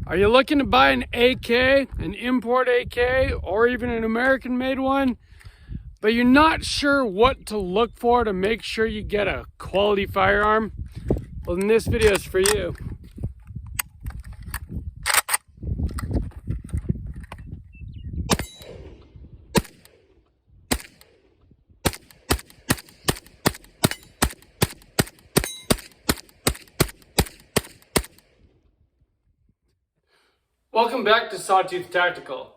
Are you looking to buy an AK, an import AK, or even an American-made one, but you're not sure what to look for to make sure you get a quality firearm? Well, then this video is for you. Welcome back to Sawtooth Tactical.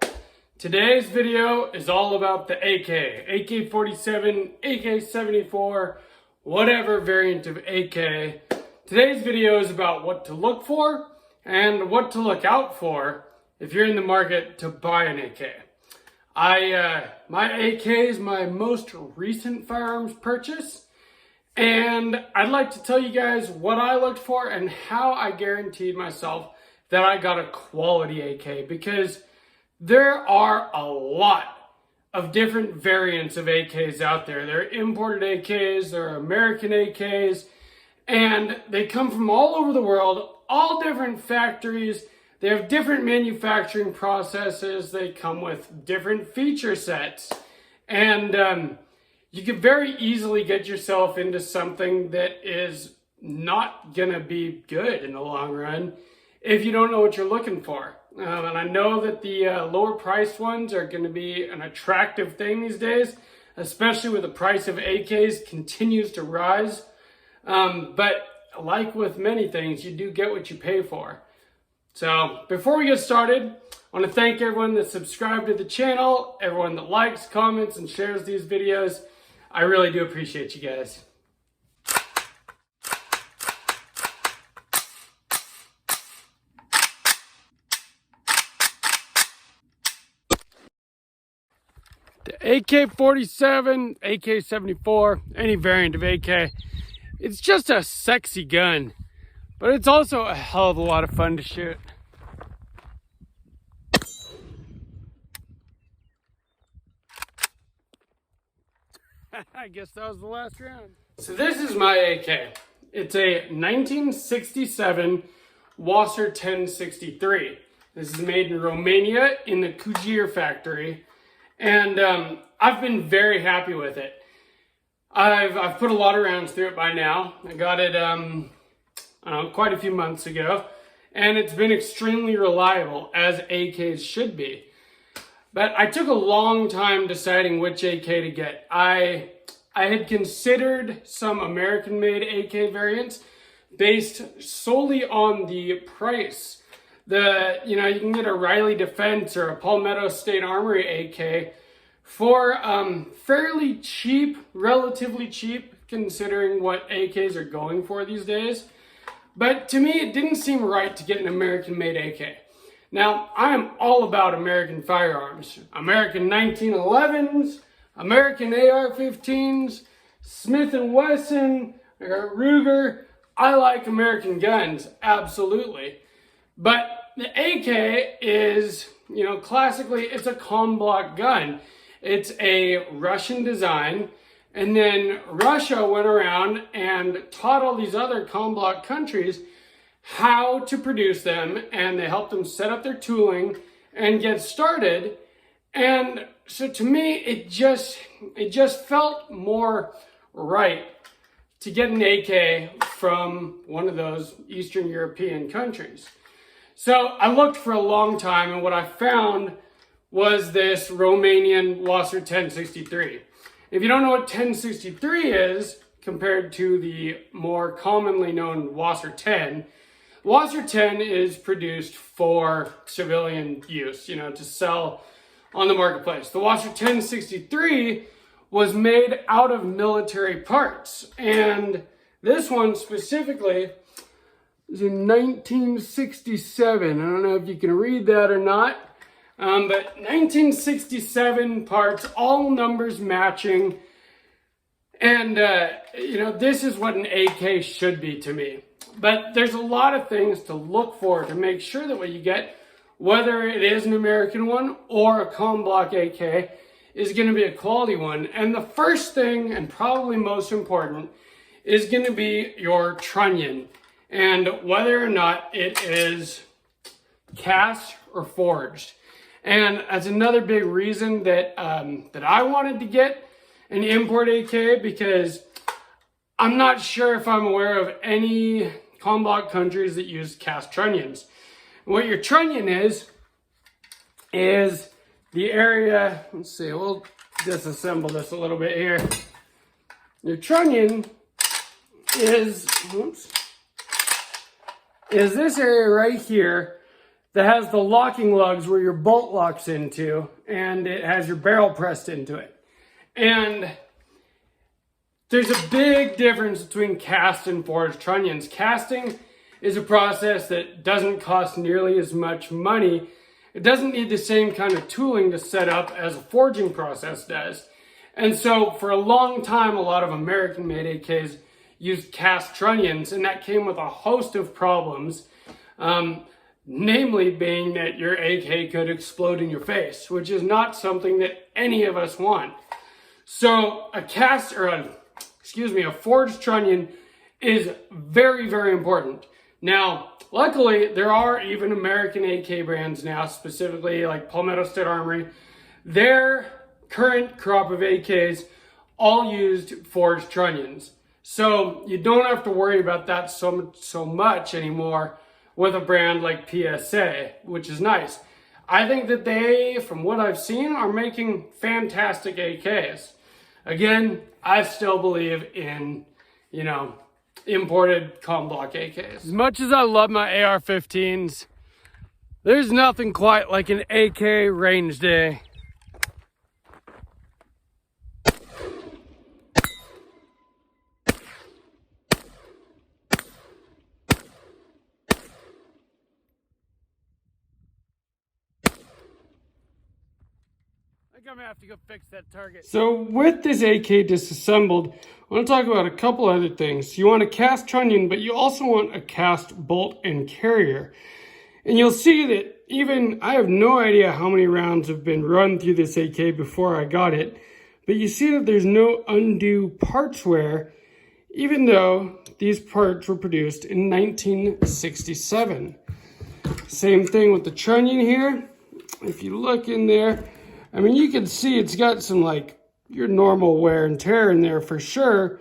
Today's video is all about the AK, AK-47, AK-74, whatever variant of AK. Today's video is about what to look for and what to look out for if you're in the market to buy an AK. My AK is my most recent firearms purchase, and I'd like to tell you guys what I looked for and how I guaranteed myself that I got a quality AK, because there are a lot of different variants of AKs out there. There are imported AKs, there are American AKs, and they come from all over the world, all different factories. They have different manufacturing processes. They come with different feature sets. And you could very easily get yourself into something that is not gonna be good in the long run if you don't know what you're looking for. And I know that the lower priced ones are going to be an attractive thing these days, especially with the price of AKs continues to rise. But like with many things, you do get what you pay for. So before we get started, I want to thank everyone that subscribed to the channel, everyone that likes, comments, and shares these videos. I really do appreciate you guys. The AK-47, AK-74, any variant of AK, it's just a sexy gun, but it's also a hell of a lot of fun to shoot. I guess that was the last round. So this is my AK. It's a 1967 WASR 1063. This is made in Romania in the Kujir factory. And I've been very happy with it. I've put a lot of rounds through it by now. I got it I don't know, quite a few months ago, and it's been extremely reliable, as AKs should be. But I took a long time deciding which AK to get. I had considered some American-made AK variants based solely on the price. You can get a Riley Defense or a Palmetto State Armory AK for fairly cheap, relatively cheap, considering what AKs are going for these days. But to me, it didn't seem right to get an American-made AK. Now, I am all about American firearms. American 1911s, American AR-15s, Smith & Wesson, Ruger. I like American guns, absolutely. But the AK is, classically, it's a comm block gun. It's a Russian design, and then Russia went around and taught all these other comm block countries how to produce them, and they helped them set up their tooling and get started. And so to me, it just felt more right to get an AK from one of those Eastern European countries. So I looked for a long time, and what I found was this Romanian WASR 1063. If you don't know what 1063 is, compared to the more commonly known WASR 10, WASR 10 is produced for civilian use, to sell on the marketplace. The WASR 1063 was made out of military parts, and this one specifically is in 1967. I don't know if you can read that or not, but 1967 parts, all numbers matching. And, this is what an AK should be to me. But there's a lot of things to look for to make sure that what you get, whether it is an American one or a comm block AK, is going to be a quality one. And the first thing, and probably most important, is going to be your trunnion, and whether or not it is cast or forged. And that's another big reason that that I wanted to get an import AK, because I'm not sure if I'm aware of any comm block countries that use cast trunnions. What your trunnion is the area, let's see, we'll disassemble this a little bit here. Your trunnion is this area right here that has the locking lugs where your bolt locks into, and it has your barrel pressed into it. And there's a big difference between cast and forged trunnions. Casting is a process that doesn't cost nearly as much money. It doesn't need the same kind of tooling to set up as a forging process does. And so for a long time, a lot of American-made AKs used cast trunnions, and that came with a host of problems, namely being that your AK could explode in your face, which is not something that any of us want. So a forged trunnion is very, very important. Now, luckily, there are even American AK brands now, specifically like Palmetto Armory. Their current crop of AKs all used forged trunnions. So you don't have to worry about that so much anymore with a brand like PSA, which is nice. I think that they, from what I've seen, are making fantastic AKs. Again, I still believe in, imported comm block AKs. As much as I love my AR-15s, there's nothing quite like an AK range day. I'm gonna have to go fix that target. So with this AK disassembled, I want to talk about a couple other things. You want a cast trunnion, but you also want a cast bolt and carrier. And you'll see that I have no idea how many rounds have been run through this AK before I got it, but you see that there's no undue parts wear, even though these parts were produced in 1967. Same thing with the trunnion here. If you look in there, you can see it's got some your normal wear and tear in there for sure,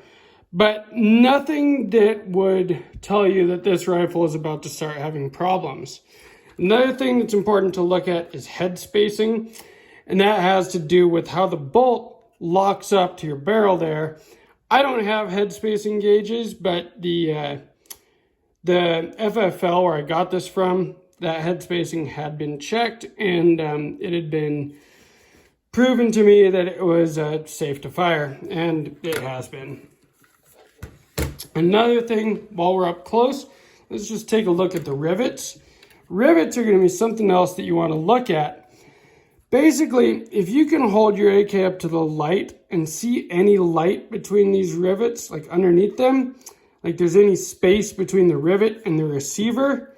but nothing that would tell you that this rifle is about to start having problems. Another thing that's important to look at is head spacing, and that has to do with how the bolt locks up to your barrel there. I don't have head spacing gauges, but the FFL where I got this from, that head spacing had been checked, and it had been proven to me that it was safe to fire, and it has been. Another thing, while we're up close, let's just take a look at the rivets. Rivets are going to be something else that you want to look at. Basically, if you can hold your AK up to the light and see any light between these rivets, like underneath them, like there's any space between the rivet and the receiver,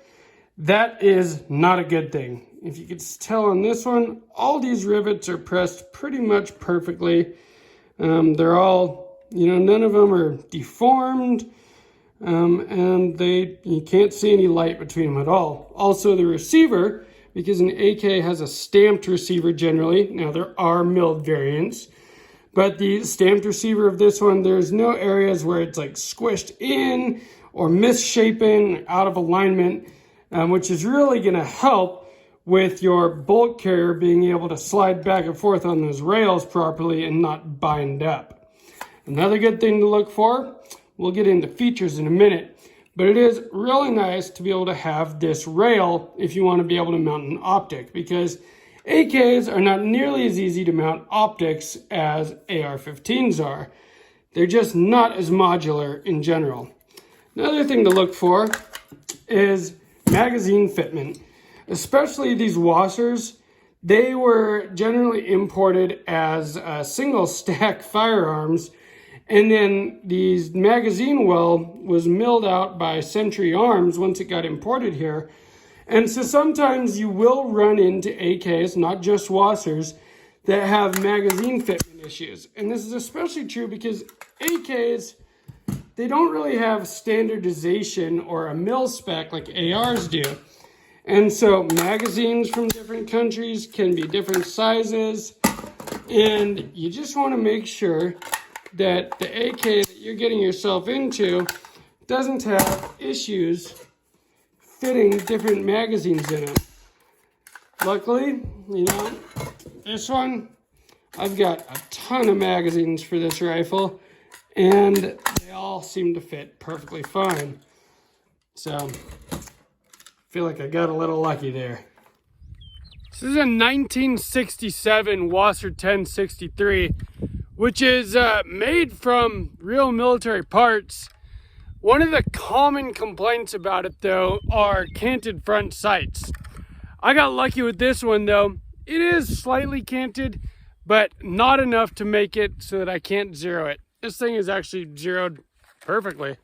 that is not a good thing. If you could tell on this one, all these rivets are pressed pretty much perfectly. They're all, none of them are deformed, and you can't see any light between them at all. Also, the receiver, because an AK has a stamped receiver generally, now there are milled variants, but the stamped receiver of this one, there's no areas where it's squished in or misshapen, out of alignment, which is really going to help with your bolt carrier being able to slide back and forth on those rails properly and not bind up. Another good thing to look for, we'll get into features in a minute, but it is really nice to be able to have this rail if you want to be able to mount an optic, because AKs are not nearly as easy to mount optics as AR-15s are. They're just not as modular in general. Another thing to look for is magazine fitment. Especially these WASRs, they were generally imported as single stack firearms, and then the magazine well was milled out by Century Arms once it got imported here. And so sometimes you will run into AKs, not just WASRs, that have magazine fitment issues. And this is especially true because AKs, they don't really have standardization or a mil spec like ARs do. And so magazines from different countries can be different sizes. And you just want to make sure that the AK that you're getting yourself into doesn't have issues fitting different magazines in it. Luckily, this one, I've got a ton of magazines for this rifle, and they all seem to fit perfectly fine. So, I feel like I got a little lucky there. This is a 1967 WASR 1063, which is made from real military parts. One of the common complaints about it, though, are canted front sights. I got lucky with this one, though. It is slightly canted, but not enough to make it so that I can't zero it. This thing is actually zeroed perfectly.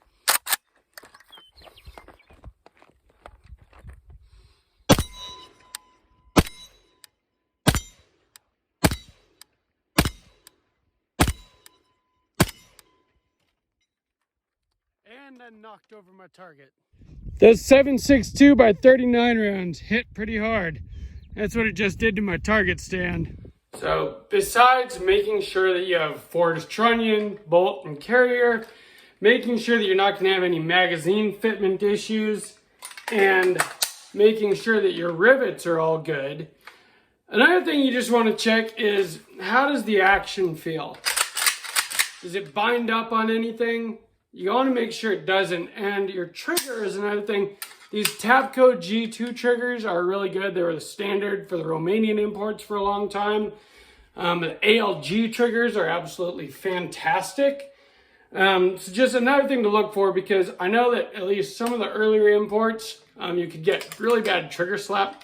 And then knocked over my target. Those 7.62 by 39 rounds hit pretty hard. That's what it just did to my target stand. So besides making sure that you have forged trunnion, bolt, and carrier, making sure that you're not going to have any magazine fitment issues, and making sure that your rivets are all good, another thing you just want to check is, how does the action feel? Does it bind up on anything? You want to make sure it doesn't. And your trigger is another thing. These Tabco G2 triggers are really good. They were the standard for the Romanian imports for a long time. The ALG triggers are absolutely fantastic. So just another thing to look for, because I know that at least some of the earlier imports, you could get really bad trigger slap.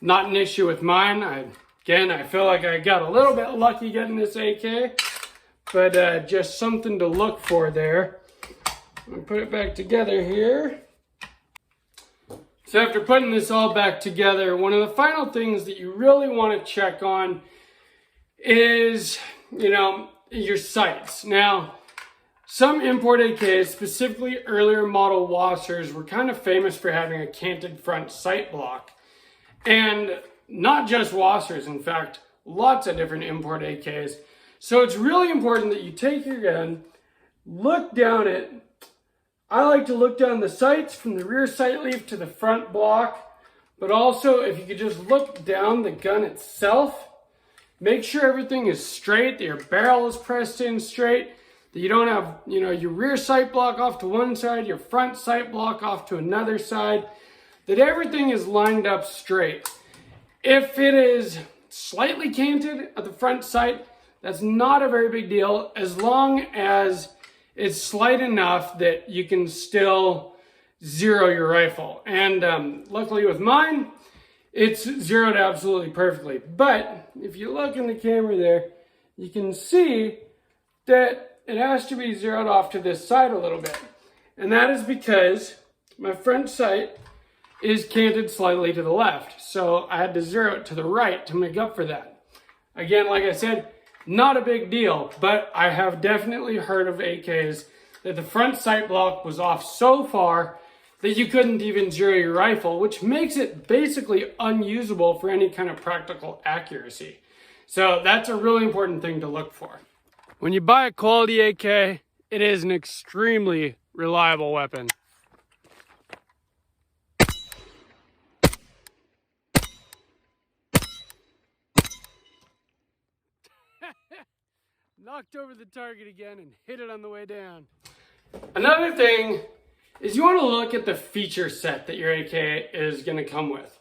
Not an issue with mine. I feel like I got a little bit lucky getting this AK, but just something to look for there. I'm gonna put it back together here. So after putting this all back together, one of the final things that you really want to check on is, your sights. Now, some import AKs, specifically earlier model WASRs, were kind of famous for having a canted front sight block. And not just WASRs, in fact, lots of different import AKs. So it's really important that you take your gun, look down it. I like to look down the sights from the rear sight leaf to the front block, but also if you could just look down the gun itself, make sure everything is straight, that your barrel is pressed in straight, that you don't have, your rear sight block off to one side, your front sight block off to another side, that everything is lined up straight. If it is slightly canted at the front sight, that's not a very big deal, as long as it's slight enough that you can still zero your rifle. And luckily with mine, it's zeroed absolutely perfectly. But if you look in the camera there, you can see that it has to be zeroed off to this side a little bit. And that is because my front sight is canted slightly to the left. So I had to zero it to the right to make up for that. Again, like I said, not a big deal, but I have definitely heard of AKs that the front sight block was off so far that you couldn't even zero your rifle, which makes it basically unusable for any kind of practical accuracy. So that's a really important thing to look for. When you buy a quality AK, it is an extremely reliable weapon. Knocked over the target again and hit it on the way down. Another thing is you want to look at the feature set that your AK is going to come with.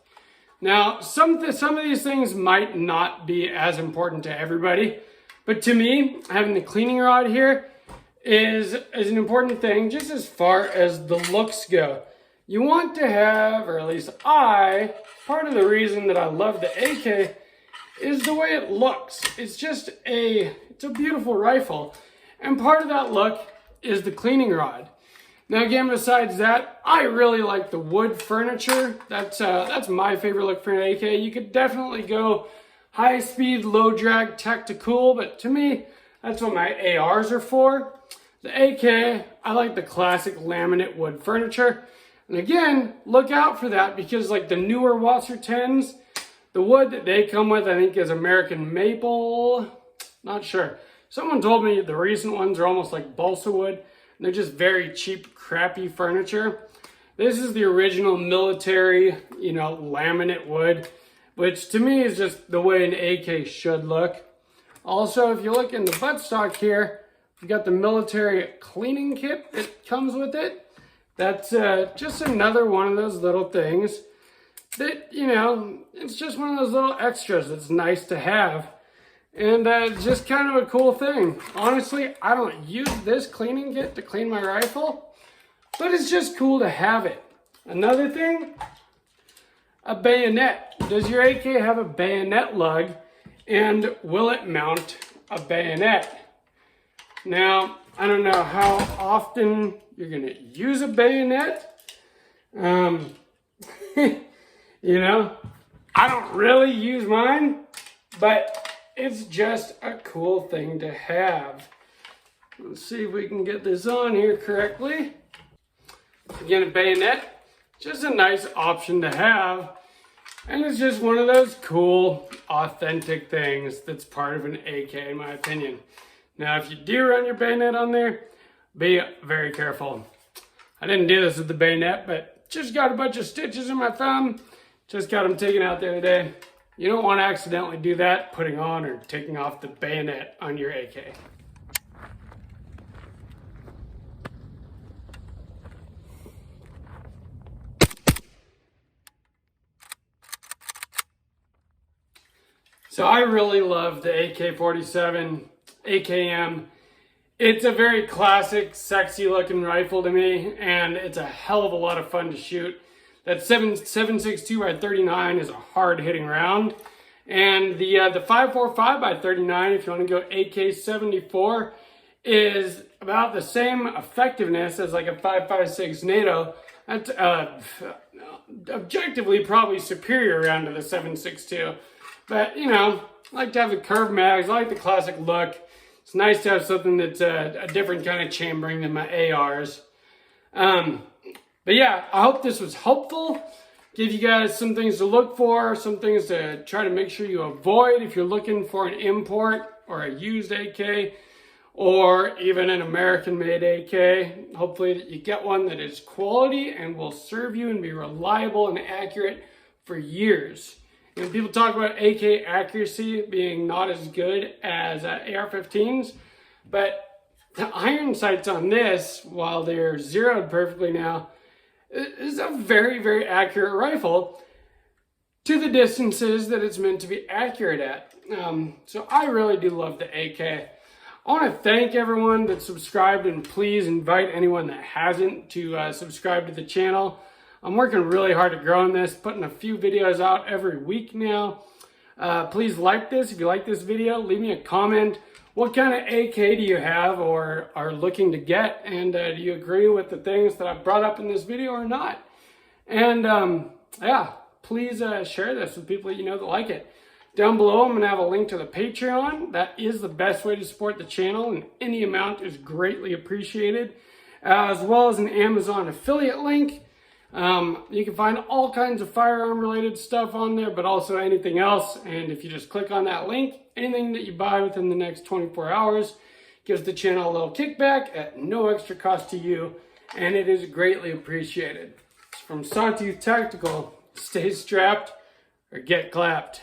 Now, some of these things might not be as important to everybody, but to me, having the cleaning rod here is an important thing just as far as the looks go. You want to have, or at least part of the reason that I love the AK is the way it looks. It's a beautiful rifle. And part of that look is the cleaning rod. Now again, besides that, I really like the wood furniture. That's my favorite look for an AK. You could definitely go high speed, low drag, tactical, but to me, that's what my ARs are for. The AK, I like the classic laminate wood furniture. And again, look out for that because like the newer WASR 10s, the wood that they come with, I think is American maple. Not sure. Someone told me the recent ones are almost like balsa wood. And they're just very cheap, crappy furniture. This is the original military, laminate wood, which to me is just the way an AK should look. Also, if you look in the buttstock here, we've got the military cleaning kit that comes with it. That's just another one of those little things that, it's just one of those little extras that's nice to have. And just kind of a cool thing. Honestly, I don't use this cleaning kit to clean my rifle, but it's just cool to have it. Another thing, a bayonet. Does your AK have a bayonet lug? And will it mount a bayonet? Now, I don't know how often you're going to use a bayonet. I don't really use mine, but it's just a cool thing to have. Let's see if we can get this on here correctly. Again, a bayonet, just a nice option to have. And it's just one of those cool, authentic things that's part of an AK, in my opinion. Now, if you do run your bayonet on there, be very careful. I didn't do this with the bayonet, but just got a bunch of stitches in my thumb. Just got them taken out the other day. You don't want to accidentally do that, putting on or taking off the bayonet on your AK. So I really love the AK-47 AKM. It's a very classic, sexy looking rifle to me, and it's a hell of a lot of fun to shoot. That 7.62 by 39 is a hard hitting round. And the 5.45 by 39, if you want to go AK-74, is about the same effectiveness as like a 5.56 NATO. That's objectively probably superior round to the 7.62. But, I like to have the curved mags. I like the classic look. It's nice to have something that's a different kind of chambering than my ARs. But yeah, I hope this was helpful. Give you guys some things to look for, some things to try to make sure you avoid if you're looking for an import or a used AK or even an American-made AK. Hopefully that you get one that is quality and will serve you and be reliable and accurate for years. And people talk about AK accuracy being not as good as AR-15s, but the iron sights on this, while they're zeroed perfectly now, is a very, very accurate rifle to the distances that it's meant to be accurate at. So I really do love the AK. I want to thank everyone that subscribed, and please invite anyone that hasn't to subscribe to the channel. I'm working really hard at growing this, putting a few videos out every week now. Please like this. If you like this video, leave me a comment. What kind of AK do you have or are looking to get? And do you agree with the things that I've brought up in this video or not? And yeah, please share this with people you know that like it. Down below, I'm going to have a link to the Patreon. That is the best way to support the channel, and any amount is greatly appreciated. As well as an Amazon affiliate link. You can find all kinds of firearm related stuff on there, but also anything else. And if you just click on that link, anything that you buy within the next 24 hours gives the channel a little kickback at no extra cost to you, and it is greatly appreciated. From Sawtooth Tactical, stay strapped or get clapped.